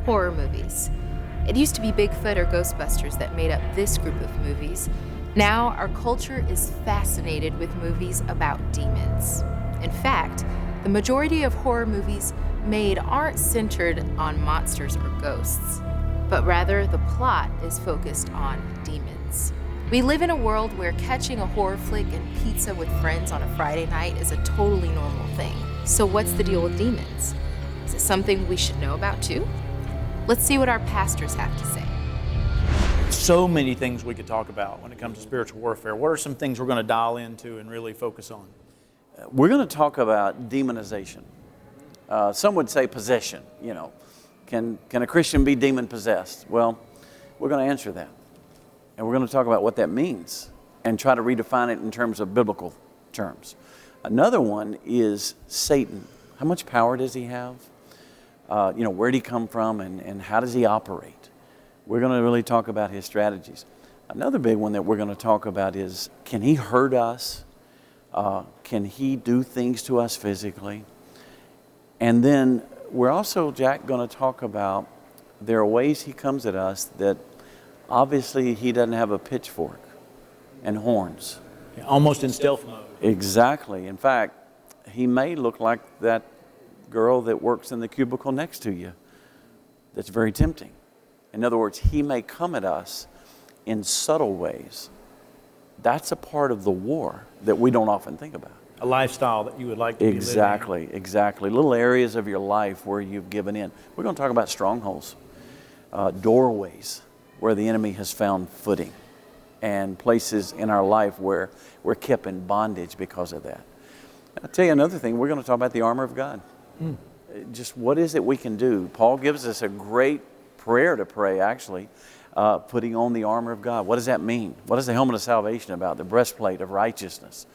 Horror movies. It used to be Bigfoot or Ghostbusters that made up this group of movies. Now, our culture is fascinated with movies about demons. In fact, the majority of horror movies made aren't centered on monsters or ghosts, but rather the plot is focused on demons. We live in a world where catching a horror flick and pizza with friends on a Friday night is a totally normal thing. So what's the deal with demons? Is it something we should know about too? Let's see what our pastors have to say. So many things we could talk about when it comes to spiritual warfare. What are some things we're going to dial into and really focus on? We're going to talk about demonization. Some would say possession. You know, can a Christian be demon possessed? Well, we're going to answer that. And we're going to talk about what that means and try to redefine it in terms of biblical terms. Another one is Satan. How much power does he have? Where did he come from and how does he operate? We're going to really talk about his strategies. Another big one that we're going to talk about is, can he hurt us? Can he do things to us physically? And then we're also, Jack, going to talk about there are ways he comes at us that obviously he doesn't have a pitchfork and horns. Yeah, almost in stealth mode. Exactly. In fact, he may look like that girl that works in the cubicle next to you. That's very tempting. In other words, he may come at us in subtle ways. That's a part of the war that we don't often think about. A lifestyle that you would like to be living. Exactly. Little areas of your life where you've given in. We're going to talk about strongholds, doorways where the enemy has found footing, and places in our life where we're kept in bondage because of that. I'll tell you another thing. We're going to talk about the armor of God. Just what is it we can do? Paul gives us a great prayer to pray, actually, putting on the armor of God. What does that mean? What is the helmet of salvation about? The breastplate of righteousness.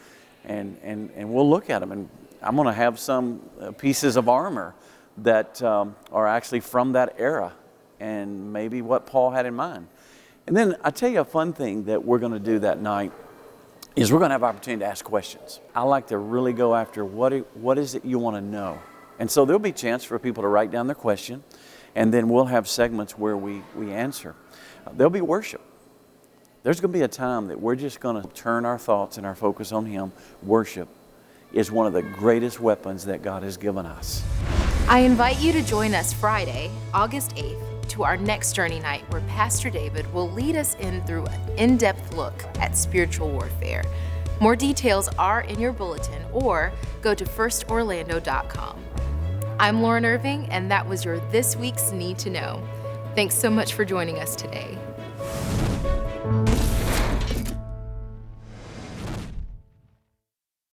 And we'll look at them. And I'm going to have some pieces of armor that are actually from that era and maybe what Paul had in mind. And then I tell you a fun thing that we're going to do that night is we're going to have opportunity to ask questions. I like to really go after what is it you want to know. And so there'll be a chance for people to write down their question, and then we'll have segments where we answer. There'll be worship. There's going to be a time that we're just going to turn our thoughts and our focus on Him. Worship is one of the greatest weapons that God has given us. I invite you to join us Friday, August 8th, to our next Journey Night, where Pastor David will lead us in through an in-depth look at spiritual warfare. More details are in your bulletin, or go to firstorlando.com. I'm Lauren Irving, and that was your This Week's Need to Know. Thanks so much for joining us today.